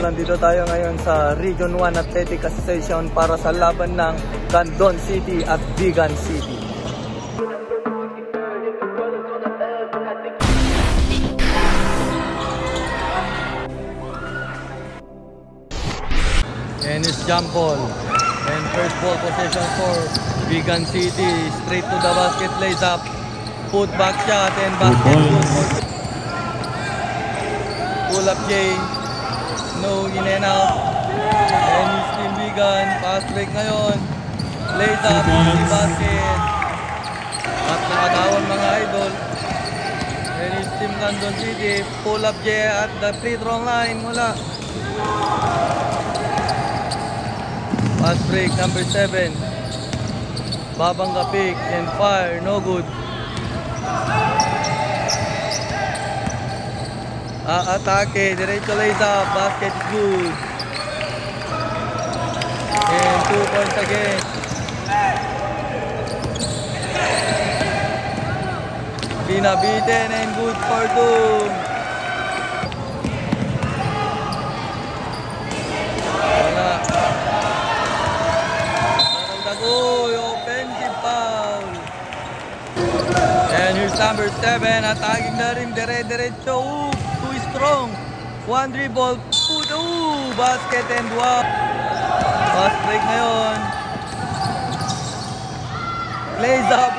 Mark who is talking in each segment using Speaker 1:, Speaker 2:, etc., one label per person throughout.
Speaker 1: nandito tayo ngayon sa Region 1 Athletic Association para sa laban ng Candon City at Vigan City. And it's jump ball. And first ball possession for Vigan City. Straight to the basket, lays up. Put back shot and basket good. Pull up Jay. No, in and out. And it's still Vigan. Fast break ngayon. Lays up, easy basket. At nakagawan mga idol. And it's Team Candon City. Pull up Jay at the free throw line. Wala. Fast break number 7. Babangga pick and fire. No good. Atake. Diretso lays up. Basket is good. And 2 points again. Binabitin and good for 2. Offensive foul. And here's number 7 attacking the rim. Diretso. Too strong. One dribble. Put. Basket and wow. Fast break ngayon. Plays up.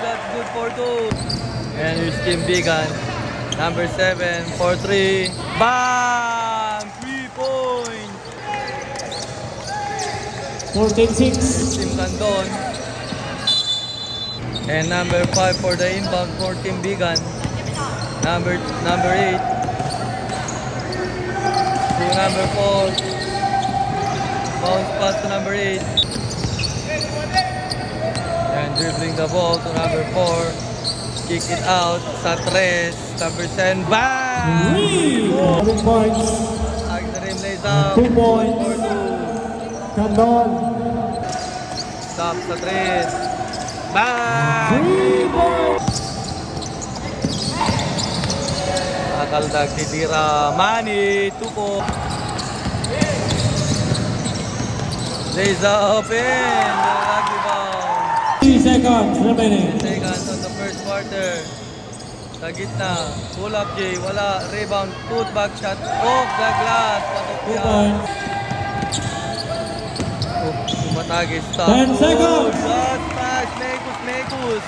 Speaker 1: That's good for 2. And here's Team Vigan. Number 7 for 3. Bam! 3 points.
Speaker 2: 14-6.
Speaker 1: Team Candon. And number 5 for the inbound for Team Vigan. Number 8 to number 4. Bounce pass to number 8. And dribbling the ball to number 4. Kick it out sa 3. Number 10. Bam!
Speaker 2: 7 points.
Speaker 1: Agad na rin lays out.
Speaker 2: 2 points. Candon.
Speaker 1: Stop sa 3. Bang!
Speaker 2: 3 points.
Speaker 1: Nakaldag si Tira. Manny. 2 po. Lays up in. Lucky bound.
Speaker 2: 3 seconds remaining.
Speaker 1: 3 seconds on the first quarter. Sa gitna. Pull up Jay. Wala. Rebound. Put back shot. Off the glass.
Speaker 2: 2 points.
Speaker 1: Matagis. Stop.
Speaker 2: 10 seconds.
Speaker 1: Shot smash. Mekus.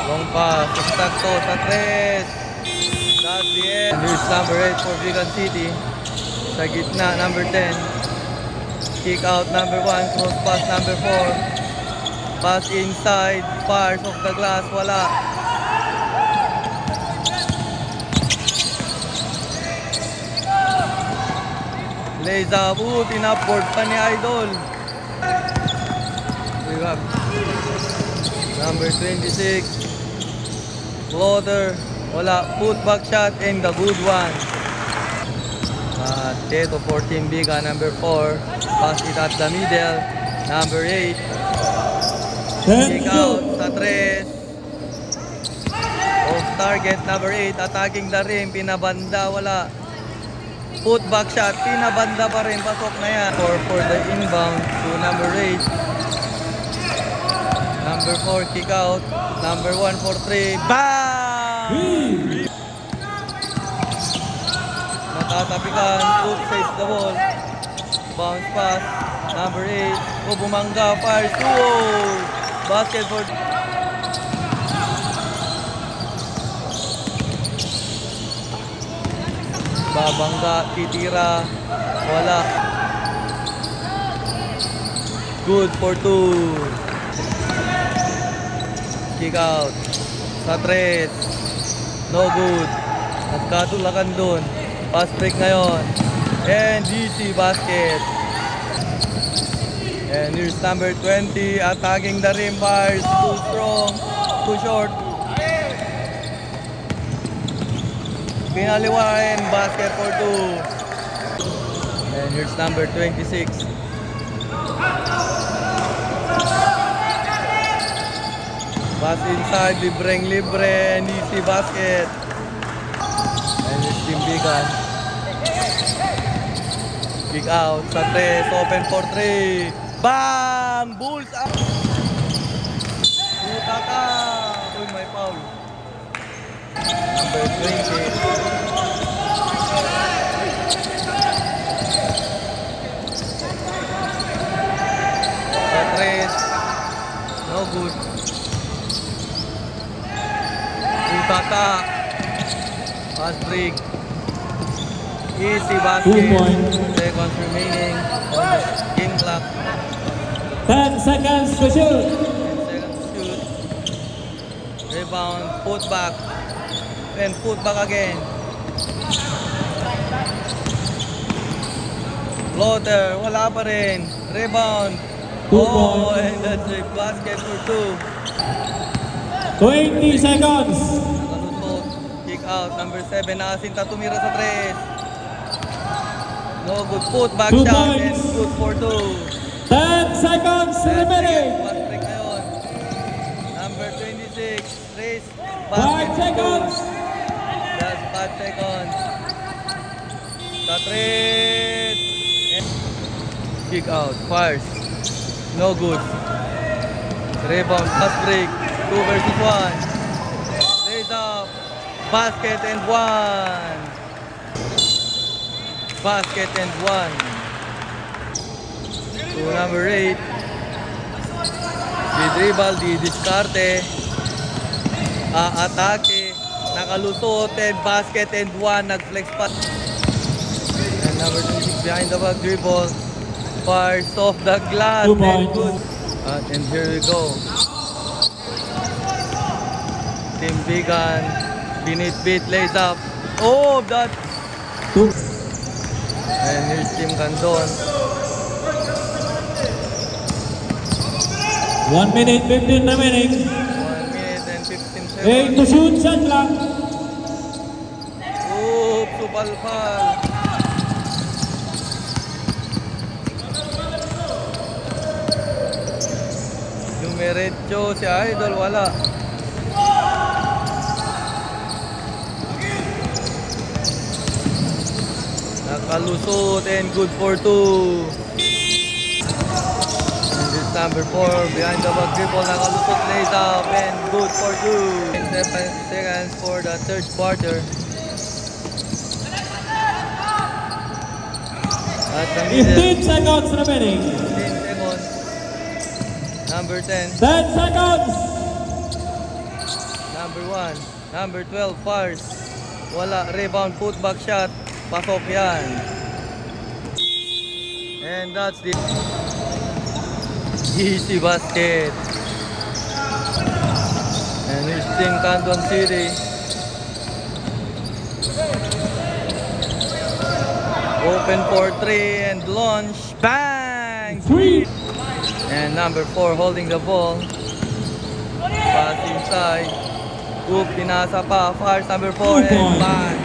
Speaker 1: Long pass. Stuck to sa 3. That's the end. Here's number 8 for Vigan City. Sa gitna, number 10. Kick out, number 1. Cross pass, number 4. Pass inside. Fires off the glass. Wala. Lays up. Tinapboard pa ni Idol. We have number 26. Floater. Wala. Put back shot and the good one. Teto 14 Vigan. Number 4. Pass it at the middle. Number 8. Kick out sa 3. Off target. Number 8. Attacking the rim. Pinabanda. Wala. Put back shot. Pinabanda pa rin. Pasok na yan. For the inbound to number 8. Number 4. Kick out. Number 1 for 3. Bam! Natatapikan. Cook saves the ball. Bounce pass. Number 8. Bumangga. Fires. 2-0. Basket for... Babangga. Titira. Wala. Good for 2. Kick out. Sa 3. No good. Nagkatulakan dun. Fast break ngayon. And DC basket. And here's number 20. Attacking the rim. Bars. Too strong. Too short. Pinaliwain. Basket for 2. And here's number 26. Pass inside, libre, and easy basket. And it's Team Vigan. Kick out sa 3, open for 3. Bang! Bulls up! Puta ka! Uy, may foul. Number 20. Sa 3. No good. Puta ka! Fast break. Easy basket.
Speaker 2: 2 points.
Speaker 1: Seconds remaining on the game clock.
Speaker 2: 10 seconds to shoot.
Speaker 1: 10 seconds to shoot. Rebound, put back. Then put back again. Floater, wala pa rin. Rebound.
Speaker 2: 2
Speaker 1: Oh,
Speaker 2: points.
Speaker 1: and that's a basket for 2.
Speaker 2: 20 seconds.
Speaker 1: Nakalusot. Kick out. Number 7, nakasinta tumira sa 3. No good. Put back
Speaker 2: 2
Speaker 1: shot and
Speaker 2: points.
Speaker 1: good for 2.
Speaker 2: 10 seconds remaining.
Speaker 1: Fast break ngayon. Number 26, race.
Speaker 2: 5 seconds.
Speaker 1: That's 5 seconds. Sa 3. Kick out. Fires. No good. Rebound. Fast break. 2 versus 1. Raise up. Basket and 1. Basket and 1. To number 8. Di dribble, di diskarte. Atake. Nakalusot and basket and 1. Nag-flex pass. And number 26 behind the back dribble. Fires off the glass.
Speaker 2: 2
Speaker 1: And
Speaker 2: points.
Speaker 1: good. And here we go. Team Bigan. Binit-bit lays up. Oh, that.
Speaker 2: 2.
Speaker 1: And here's Team Candon.
Speaker 2: 1 minute 15 remaining.
Speaker 1: 1 minute and 15 seconds.
Speaker 2: 8 to shoot. Shot clock.
Speaker 1: Oops, supalpal. Dumiretso si Idol, wala. Nakalusot and good for 2. And this number 4 behind the back dribble. Nakalusot, lays up and good for 2. 7 seconds for the third quarter. At the middle,
Speaker 2: 15 seconds remaining.
Speaker 1: 10 seconds. Number 10.
Speaker 2: 10 seconds.
Speaker 1: Number 1. Number 12, fires. Wala. Rebound, putback shot. Pasok yan. And that's the easy basket. And here's Team Canton City. Open for 3 and launch. Bang!
Speaker 2: 3.
Speaker 1: And number 4 holding the ball. Pass inside. Oop, pinasa pa. Fires number 4 and bang!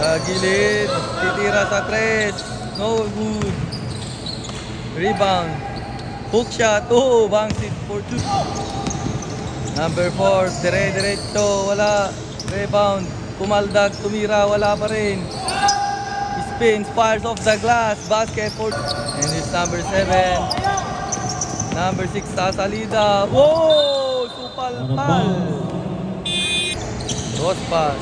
Speaker 1: Sa gilid. Titira sa 3. No good. Rebound. Hook shot. Oh, bang sit for 2. Number 4. Dire-diretso. Wala. Rebound. Kumaldag. Tumira. Wala pa rin. Spins, fires off the glass, basket for... And it's number 7. Number 6 sa salida. Whoa! Supalpal! Cross pass.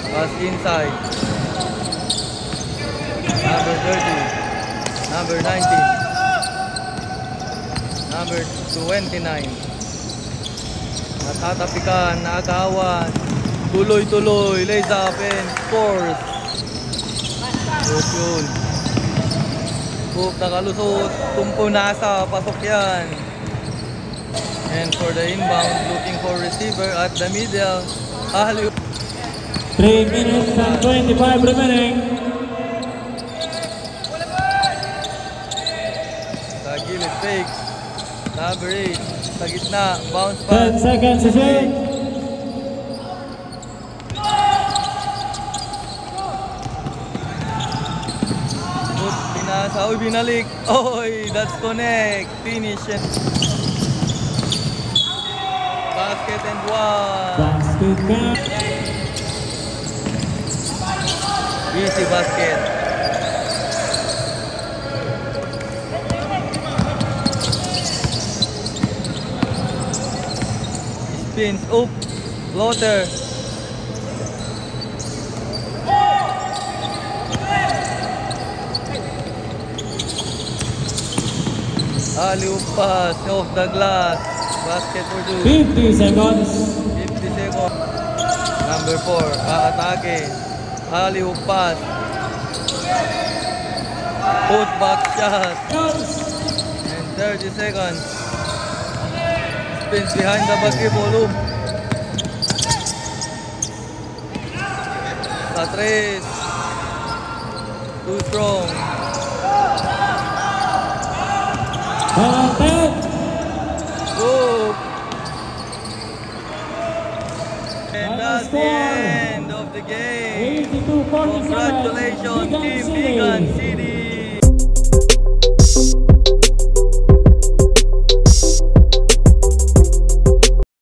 Speaker 1: Pass inside. Number 30. Number 19. Number 29. Natatapikan, naagawan. Tuloy-tuloy, lays up and scores. Good yun. Hook, nakalusot. Tumpo nasa, pasok yan. And for the inbound, looking for receiver at the middle. Alley.
Speaker 2: 3 minutes and 25 remaining.
Speaker 1: Sa gilid, fake. Number 8, sa gitna, bounce pass.
Speaker 2: 10 seconds to shoot.
Speaker 1: Pinasa, uy, binalik. Oy, that's connect. Finish and basket and 1.
Speaker 2: Basket Shoot count.
Speaker 1: Easy basket. Spins up. Floater. Alley-oop pass off the glass. Basket for two.
Speaker 2: 50 seconds.
Speaker 1: 50 seconds. Number 4, aatake. Alley-oop pass. Put back shot.
Speaker 2: Goes.
Speaker 1: And 30 seconds. Spins behind the basketball loop. Sa tres. Too strong.
Speaker 2: Ball 10.
Speaker 1: Go. And
Speaker 2: Final
Speaker 1: that's the
Speaker 2: score.
Speaker 1: end of the game.
Speaker 2: 82-47.
Speaker 1: Congratulations, Team Bigan City.